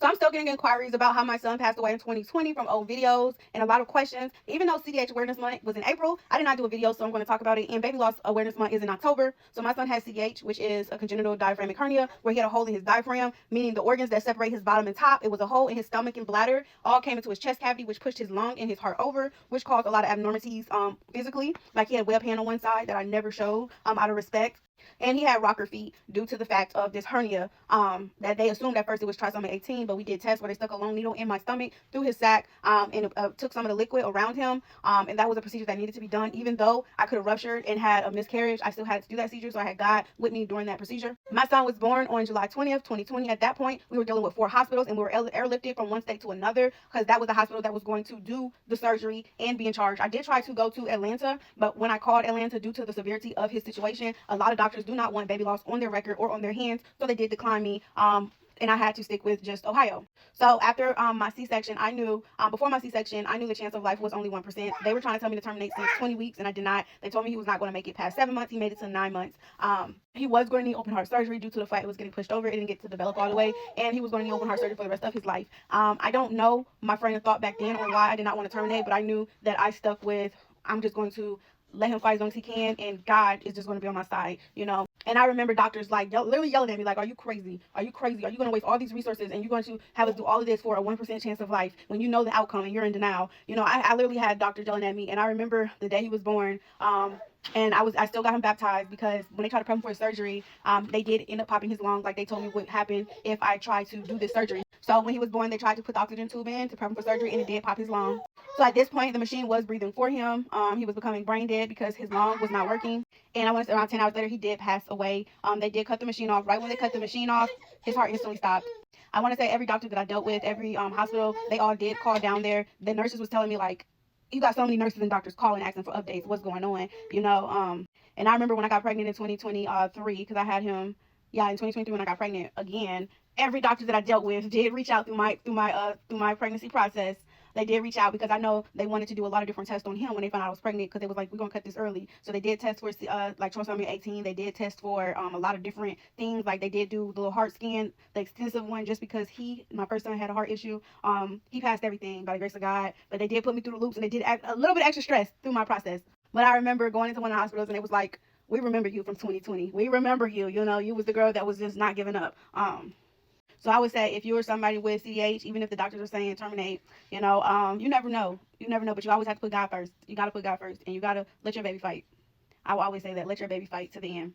So I'm still getting inquiries about how my son passed away in 2020 from old videos and a lot of questions. Even though CDH Awareness Month was in April, I did not do a video, so I'm going to talk about it. And Baby Loss Awareness Month is in October. So my son has CDH, which is a congenital diaphragmatic hernia, where he had a hole in his diaphragm, meaning the organs that separate his bottom and top. It was a hole in his stomach and bladder, all came into his chest cavity, which pushed his lung and his heart over, which caused a lot of abnormalities physically. Like he had web hand on one side that I never showed out of respect. And he had rocker feet due to the fact of this hernia that they assumed at first it was trisomy 18, but we did tests where they stuck a long needle in my stomach through his sac and took some of the liquid around him, and that was a procedure that needed to be done. Even though I could have ruptured and had a miscarriage, I still had to do that procedure, so I had God with me during that procedure. My son was born on July 20th, 2020. At that point, we were dealing with 4 hospitals, and we were airlifted from one state to another because that was the hospital that was going to do the surgery and be in charge. I did try to go to Atlanta, but when I called Atlanta due to the severity of his situation, a lot of doctors do not want baby loss on their record or on their hands, so they did decline me. And I had to stick with just Ohio. So after my C-section, I knew, before my C-section, I knew the chance of life was only 1%. They were trying to tell me to terminate since 20 weeks, and I did not. They told me he was not going to make it past 7 months. He made it to 9 months. He was going to need open heart surgery due to the fact it was getting pushed over. It didn't get to develop all the way, and he was going to need open heart surgery for the rest of his life. I don't know my friend thought back then on why I did not want to terminate, but I knew that I stuck with, I'm just going to let him fight as long as he can, and God is just going to be on my side, you know. And I remember doctors like literally yelling at me like, are you crazy? Are you crazy? Are you going to waste all these resources and you're going to have us do all of this for a 1% chance of life when you know the outcome and you're in denial? You know, I literally had doctors yelling at me. And I remember the day he was born, and I still got him baptized because when they tried to prep him for surgery, they did end up popping his lungs. Like they told me what happened if I tried to do this surgery. So when he was born, they tried to put the oxygen tube in to prep him for surgery, and it did pop his lung. So at this point, the machine was breathing for him. He was becoming brain dead because his lung was not working. And I want to say around 10 hours later, he did pass away. They did cut the machine off. Right when they cut the machine off, his heart instantly stopped. I want to say every doctor that I dealt with, every hospital, they all did call down there. The nurses was telling me like, you got so many nurses and doctors calling asking for updates, what's going on, you know. And I remember when I got pregnant in 2023, because I had him, in 2023 when I got pregnant again. Every doctor that I dealt with did reach out through my pregnancy process. They did reach out because I know they wanted to do a lot of different tests on him when they found out I was pregnant, because they was like, we're going to cut this early. So they did test for like trisomy 18. They did test for a lot of different things. Like they did do the little heart scan, the extensive one, just because my first son had a heart issue. He passed everything by the grace of God. But they did put me through the loops, and they did add a little bit extra stress through my process. But I remember going into one of the hospitals, and it was like, we remember you from 2020. We remember you. You know, you was the girl that was just not giving up. So I would say if you were somebody with CDH, even if the doctors are saying terminate, you know, you never know. You never know, but you always have to put God first. You got to put God first, and you got to let your baby fight. I will always say that. Let your baby fight to the end.